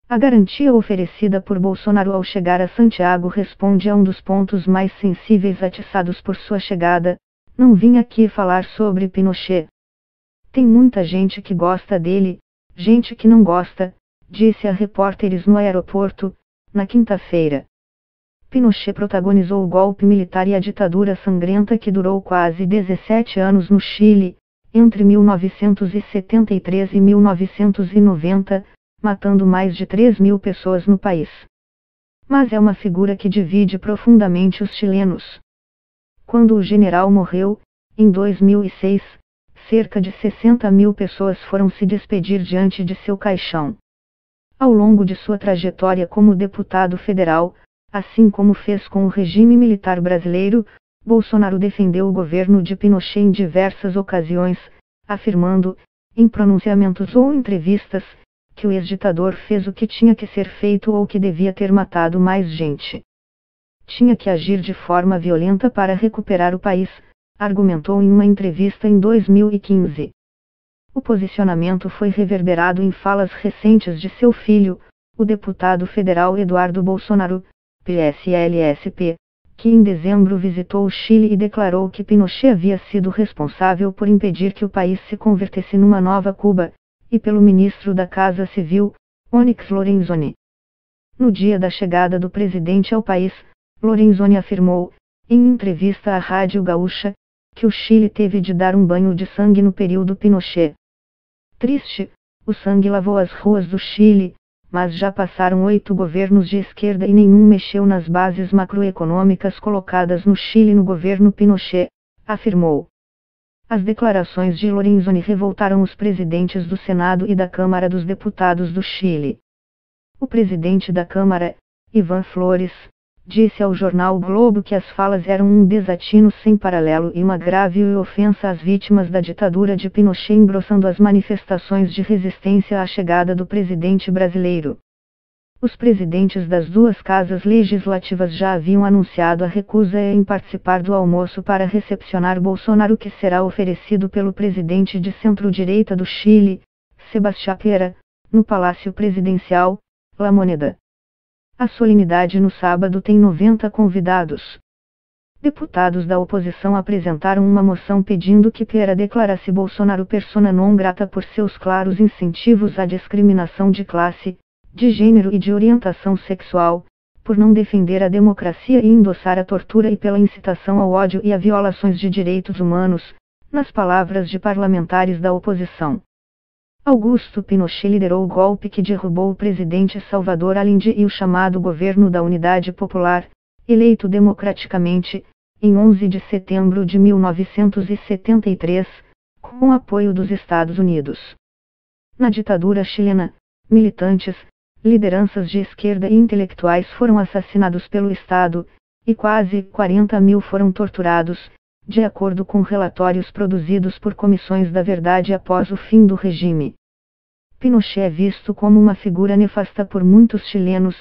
A garantia oferecida por Bolsonaro ao chegar a Santiago responde a um dos pontos mais sensíveis atiçados por sua chegada: não vim aqui falar sobre Pinochet. Tem muita gente que gosta dele, gente que não gosta, disse a repórteres no aeroporto, na quinta-feira. Pinochet protagonizou o golpe militar e a ditadura sangrenta que durou quase 17 anos no Chile, entre 1973 e 1990, matando mais de 3.000 pessoas no país. Mas é uma figura que divide profundamente os chilenos. Quando o general morreu, em 2006, cerca de 60.000 pessoas foram se despedir diante de seu caixão. Ao longo de sua trajetória como deputado federal, assim como fez com o regime militar brasileiro, Bolsonaro defendeu o governo de Pinochet em diversas ocasiões, afirmando, em pronunciamentos ou entrevistas, que o ex-ditador fez o que tinha que ser feito ou que devia ter matado mais gente. Tinha que agir de forma violenta para recuperar o país, argumentou em uma entrevista em 2015. O posicionamento foi reverberado em falas recentes de seu filho, o deputado federal Eduardo Bolsonaro, PSLSP, que em dezembro visitou o Chile e declarou que Pinochet havia sido responsável por impedir que o país se convertesse numa nova Cuba, e pelo ministro da Casa Civil, Onyx Lorenzoni. No dia da chegada do presidente ao país, Lorenzoni afirmou, em entrevista à Rádio Gaúcha, que o Chile teve de dar um banho de sangue no período Pinochet. Triste, o sangue lavou as ruas do Chile, mas já passaram 8 governos de esquerda e nenhum mexeu nas bases macroeconômicas colocadas no Chile no governo Pinochet, afirmou. As declarações de Lorenzoni revoltaram os presidentes do Senado e da Câmara dos Deputados do Chile. O presidente da Câmara, Ivan Flores, disse ao jornal o Globo que as falas eram um desatino sem paralelo e uma grave ofensa às vítimas da ditadura de Pinochet, engrossando as manifestações de resistência à chegada do presidente brasileiro. Os presidentes das duas casas legislativas já haviam anunciado a recusa em participar do almoço para recepcionar Bolsonaro, que será oferecido pelo presidente de centro-direita do Chile, Sebastián Piñera, no Palácio Presidencial, La Moneda. A solenidade no sábado tem 90 convidados. Deputados da oposição apresentaram uma moção pedindo que Piñera declarasse Bolsonaro persona non grata por seus claros incentivos à discriminação de classe, de gênero e de orientação sexual, por não defender a democracia e endossar a tortura e pela incitação ao ódio e a violações de direitos humanos, nas palavras de parlamentares da oposição. Augusto Pinochet liderou o golpe que derrubou o presidente Salvador Allende e o chamado Governo da Unidade Popular, eleito democraticamente, em 11 de setembro de 1973, com o apoio dos Estados Unidos. Na ditadura chilena, militantes, lideranças de esquerda e intelectuais foram assassinados pelo Estado, e quase 40.000 foram torturados, de acordo com relatórios produzidos por comissões da verdade após o fim do regime. Pinochet é visto como uma figura nefasta por muitos chilenos,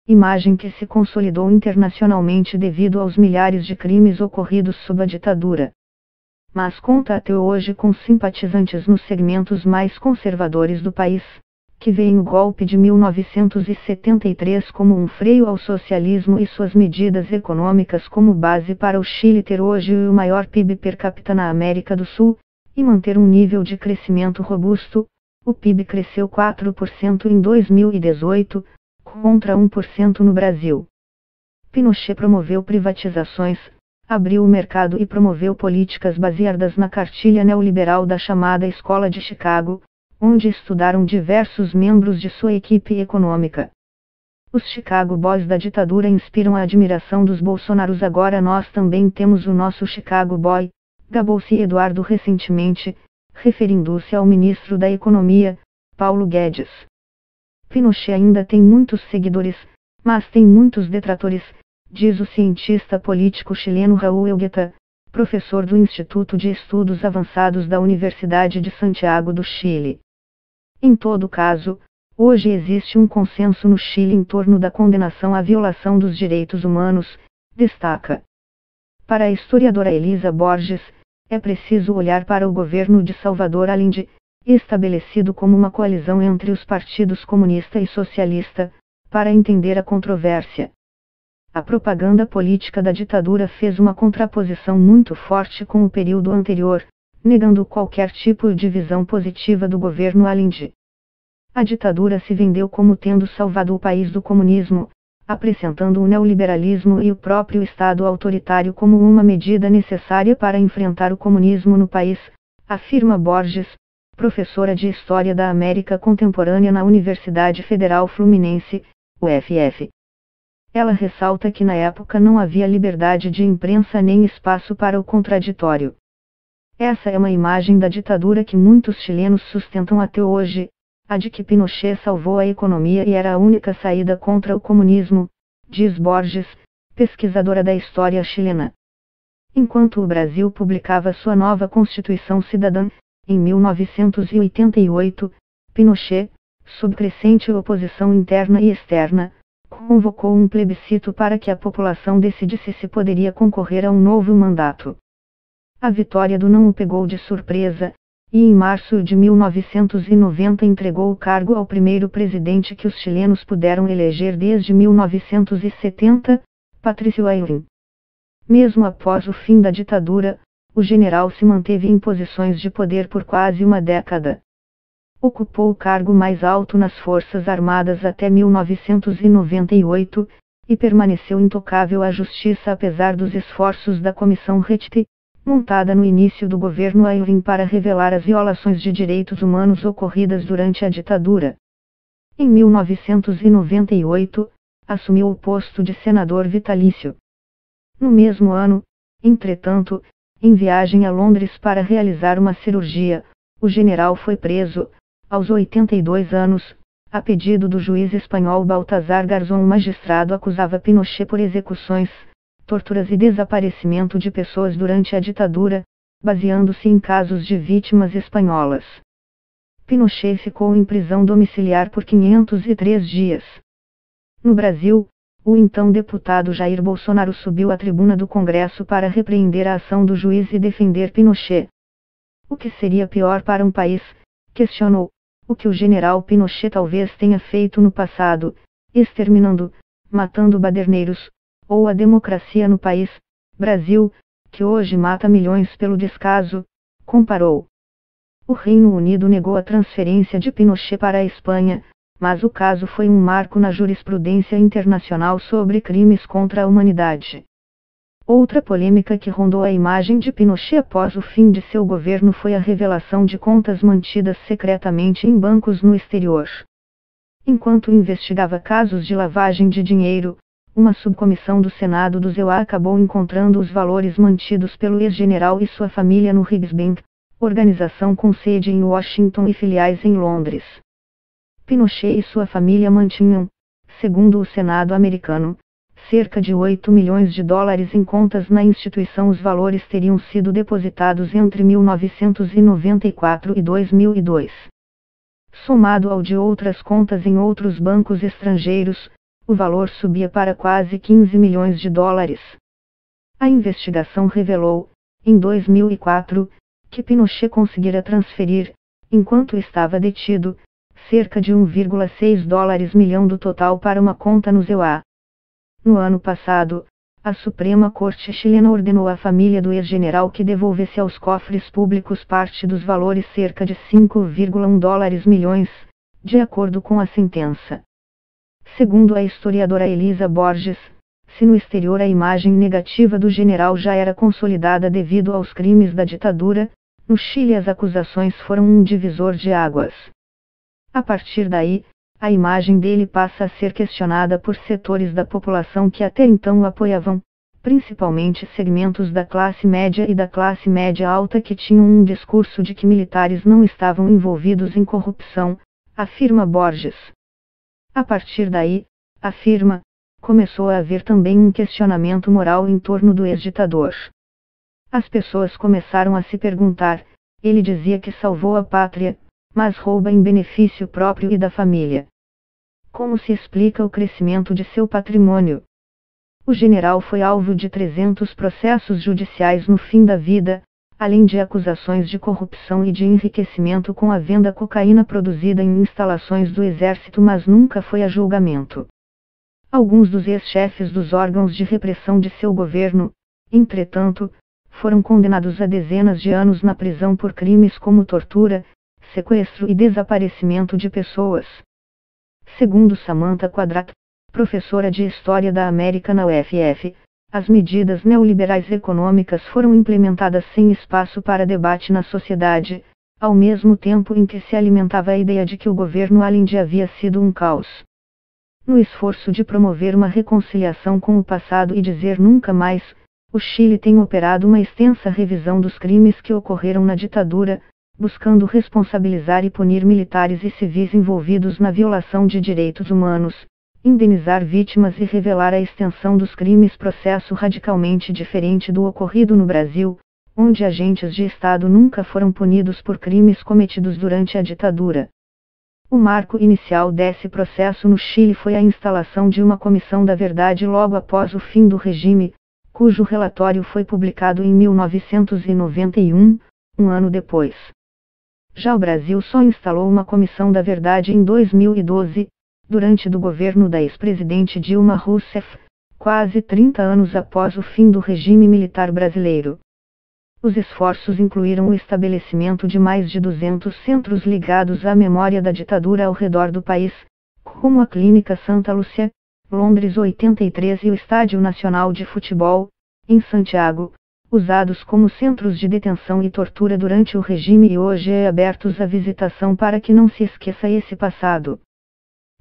imagem que se consolidou internacionalmente devido aos milhares de crimes ocorridos sob a ditadura. Mas conta até hoje com simpatizantes nos segmentos mais conservadores do país, que veem o golpe de 1973 como um freio ao socialismo e suas medidas econômicas como base para o Chile ter hoje o maior PIB per capita na América do Sul, e manter um nível de crescimento robusto. O PIB cresceu 4% em 2018, contra 1% no Brasil. Pinochet promoveu privatizações, abriu o mercado e promoveu políticas baseadas na cartilha neoliberal da chamada Escola de Chicago, onde estudaram diversos membros de sua equipe econômica. Os Chicago Boys da ditadura inspiram a admiração dos bolsonaros. Agora nós também temos o nosso Chicago Boy, gabou-se Eduardo recentemente, referindo-se ao ministro da Economia, Paulo Guedes. Pinochet ainda tem muitos seguidores, mas tem muitos detratores, diz o cientista político chileno Raúl Elgueta, professor do Instituto de Estudos Avançados da Universidade de Santiago do Chile. Em todo caso, hoje existe um consenso no Chile em torno da condenação à violação dos direitos humanos, destaca. Para a historiadora Elisa Borges, é preciso olhar para o governo de Salvador Allende, estabelecido como uma coalizão entre os partidos comunista e socialista, para entender a controvérsia. A propaganda política da ditadura fez uma contraposição muito forte com o período anterior, negando qualquer tipo de visão positiva do governo Allende. A ditadura se vendeu como tendo salvado o país do comunismo, apresentando o neoliberalismo e o próprio Estado autoritário como uma medida necessária para enfrentar o comunismo no país, afirma Borges, professora de História da América Contemporânea na Universidade Federal Fluminense, UFF. Ela ressalta que na época não havia liberdade de imprensa nem espaço para o contraditório. Essa é uma imagem da ditadura que muitos chilenos sustentam até hoje, a de que Pinochet salvou a economia e era a única saída contra o comunismo, diz Borges, pesquisadora da história chilena. Enquanto o Brasil publicava sua nova Constituição Cidadã, em 1988, Pinochet, sob crescente oposição interna e externa, convocou um plebiscito para que a população decidisse se poderia concorrer a um novo mandato. A vitória do não o pegou de surpresa, e em março de 1990 entregou o cargo ao primeiro presidente que os chilenos puderam eleger desde 1970, Patricio Aylwin. Mesmo após o fim da ditadura, o general se manteve em posições de poder por quase uma década. Ocupou o cargo mais alto nas Forças Armadas até 1998, e permaneceu intocável à justiça apesar dos esforços da Comissão Rettig, montada no início do governo Aylwin para revelar as violações de direitos humanos ocorridas durante a ditadura. Em 1998, assumiu o posto de senador vitalício. No mesmo ano, entretanto, em viagem a Londres para realizar uma cirurgia, o general foi preso, aos 82 anos, a pedido do juiz espanhol Baltasar Garzón. O magistrado acusava Pinochet por execuções, torturas e desaparecimento de pessoas durante a ditadura, baseando-se em casos de vítimas espanholas. Pinochet ficou em prisão domiciliar por 503 dias. No Brasil, o então deputado Jair Bolsonaro subiu à tribuna do Congresso para repreender a ação do juiz e defender Pinochet. O que seria pior para um país, questionou, o que o general Pinochet talvez tenha feito no passado, exterminando, matando baderneiros, ou a democracia no país, Brasil, que hoje mata milhões pelo descaso, comparou. O Reino Unido negou a transferência de Pinochet para a Espanha, mas o caso foi um marco na jurisprudência internacional sobre crimes contra a humanidade. Outra polêmica que rondou a imagem de Pinochet após o fim de seu governo foi a revelação de contas mantidas secretamente em bancos no exterior. Enquanto investigava casos de lavagem de dinheiro, uma subcomissão do Senado do ZEUA acabou encontrando os valores mantidos pelo ex-general e sua família no Rigsbank, organização com sede em Washington e filiais em Londres. Pinochet e sua família mantinham, segundo o Senado americano, cerca de 8 milhões de dólares em contas na instituição. Os valores teriam sido depositados entre 1994 e 2002. Somado ao de outras contas em outros bancos estrangeiros, o valor subia para quase 15 milhões de dólares. A investigação revelou, em 2004, que Pinochet conseguira transferir, enquanto estava detido, cerca de 1,6 dólares milhão do total para uma conta no ZEUA. No ano passado, a Suprema Corte chilena ordenou à família do ex-general que devolvesse aos cofres públicos parte dos valores, cerca de 5,1 dólares milhões, de acordo com a sentença. Segundo a historiadora Elisa Borges, se no exterior a imagem negativa do general já era consolidada devido aos crimes da ditadura, no Chile as acusações foram um divisor de águas. A partir daí, a imagem dele passa a ser questionada por setores da população que até então o apoiavam, principalmente segmentos da classe média e da classe média alta que tinham um discurso de que militares não estavam envolvidos em corrupção, afirma Borges. A partir daí, afirma, começou a haver também um questionamento moral em torno do ex-ditador. As pessoas começaram a se perguntar, ele dizia que salvou a pátria, mas rouba em benefício próprio e da família. Como se explica o crescimento de seu patrimônio? O general foi alvo de 300 processos judiciais no fim da vida, além de acusações de corrupção e de enriquecimento com a venda cocaína produzida em instalações do exército, mas nunca foi a julgamento. Alguns dos ex-chefes dos órgãos de repressão de seu governo, entretanto, foram condenados a dezenas de anos na prisão por crimes como tortura, sequestro e desaparecimento de pessoas. Segundo Samantha Quadrat, professora de História da América na UFF, as medidas neoliberais econômicas foram implementadas sem espaço para debate na sociedade, ao mesmo tempo em que se alimentava a ideia de que o governo Allende havia sido um caos. No esforço de promover uma reconciliação com o passado e dizer nunca mais, o Chile tem operado uma extensa revisão dos crimes que ocorreram na ditadura, buscando responsabilizar e punir militares e civis envolvidos na violação de direitos humanos, indenizar vítimas e revelar a extensão dos crimes, processo radicalmente diferente do ocorrido no Brasil, onde agentes de Estado nunca foram punidos por crimes cometidos durante a ditadura. O marco inicial desse processo no Chile foi a instalação de uma Comissão da Verdade logo após o fim do regime, cujo relatório foi publicado em 1991, um ano depois. Já o Brasil só instalou uma Comissão da Verdade em 2012, durante do governo da ex-presidente Dilma Rousseff, quase 30 anos após o fim do regime militar brasileiro. Os esforços incluíram o estabelecimento de mais de 200 centros ligados à memória da ditadura ao redor do país, como a Clínica Santa Lúcia, Londres 83 e o Estádio Nacional de Futebol, em Santiago, usados como centros de detenção e tortura durante o regime e hoje abertos à visitação para que não se esqueça esse passado.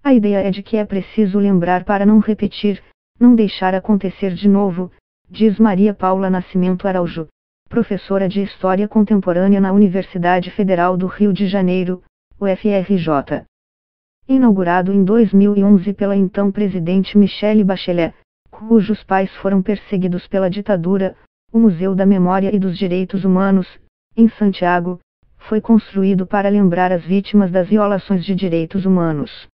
A ideia é de que é preciso lembrar para não repetir, não deixar acontecer de novo, diz Maria Paula Nascimento Araújo, professora de História Contemporânea na Universidade Federal do Rio de Janeiro, UFRJ. Inaugurado em 2011 pela então presidente Michelle Bachelet, cujos pais foram perseguidos pela ditadura, o Museu da Memória e dos Direitos Humanos, em Santiago, foi construído para lembrar as vítimas das violações de direitos humanos.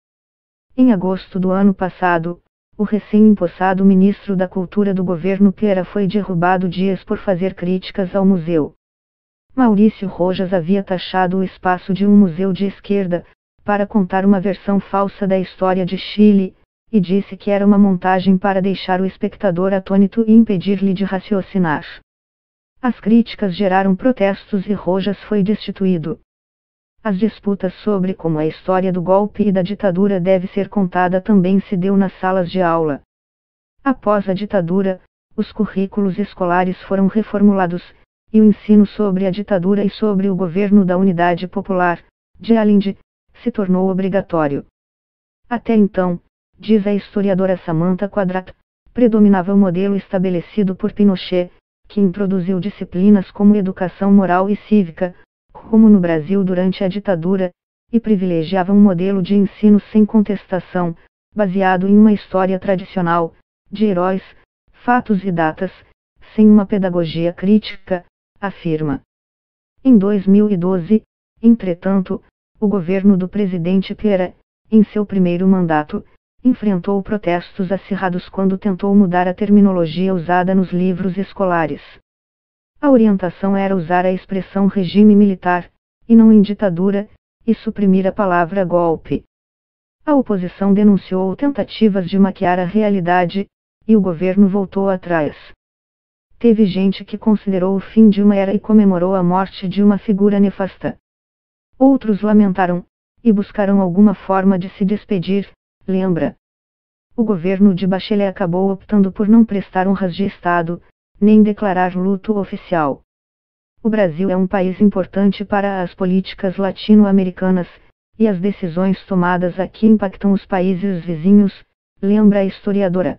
Em agosto do ano passado, o recém-empossado ministro da Cultura do governo Piera foi derrubado dias por fazer críticas ao museu. Maurício Rojas havia taxado o espaço de um museu de esquerda, para contar uma versão falsa da história de Chile, e disse que era uma montagem para deixar o espectador atônito e impedir-lhe de raciocinar. As críticas geraram protestos e Rojas foi destituído. As disputas sobre como a história do golpe e da ditadura deve ser contada também se deu nas salas de aula. Após a ditadura, os currículos escolares foram reformulados, e o ensino sobre a ditadura e sobre o governo da Unidade Popular, de Allende, se tornou obrigatório. Até então, diz a historiadora Samantha Quadrat, predominava o modelo estabelecido por Pinochet, que introduziu disciplinas como educação moral e cívica, como no Brasil durante a ditadura, e privilegiava um modelo de ensino sem contestação, baseado em uma história tradicional, de heróis, fatos e datas, sem uma pedagogia crítica, afirma. Em 2012, entretanto, o governo do presidente Piera, em seu primeiro mandato, enfrentou protestos acirrados quando tentou mudar a terminologia usada nos livros escolares. A orientação era usar a expressão regime militar, e não em ditadura, e suprimir a palavra golpe. A oposição denunciou tentativas de maquiar a realidade, e o governo voltou atrás. Teve gente que considerou o fim de uma era e comemorou a morte de uma figura nefasta. Outros lamentaram, e buscaram alguma forma de se despedir, lembra. O governo de Bachelet acabou optando por não prestar honras de Estado, nem declarar luto oficial. O Brasil é um país importante para as políticas latino-americanas, e as decisões tomadas aqui impactam os países vizinhos, lembra a historiadora.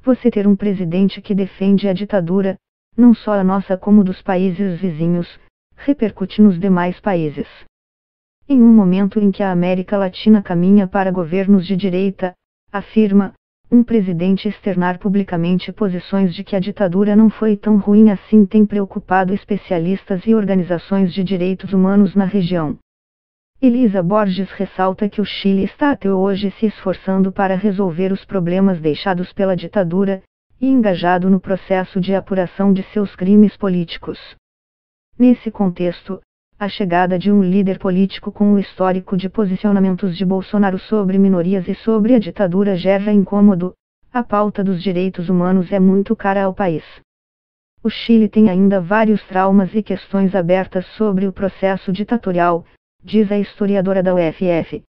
Você ter um presidente que defende a ditadura, não só a nossa como dos países vizinhos, repercute nos demais países. Em um momento em que a América Latina caminha para governos de direita, afirma, um presidente externar publicamente posições de que a ditadura não foi tão ruim assim tem preocupado especialistas e organizações de direitos humanos na região. Elisa Borges ressalta que o Chile está até hoje se esforçando para resolver os problemas deixados pela ditadura, e engajado no processo de apuração de seus crimes políticos. Nesse contexto, a chegada de um líder político com o histórico de posicionamentos de Bolsonaro sobre minorias e sobre a ditadura gera incômodo. A pauta dos direitos humanos é muito cara ao país. O Chile tem ainda vários traumas e questões abertas sobre o processo ditatorial, diz a historiadora da UFF.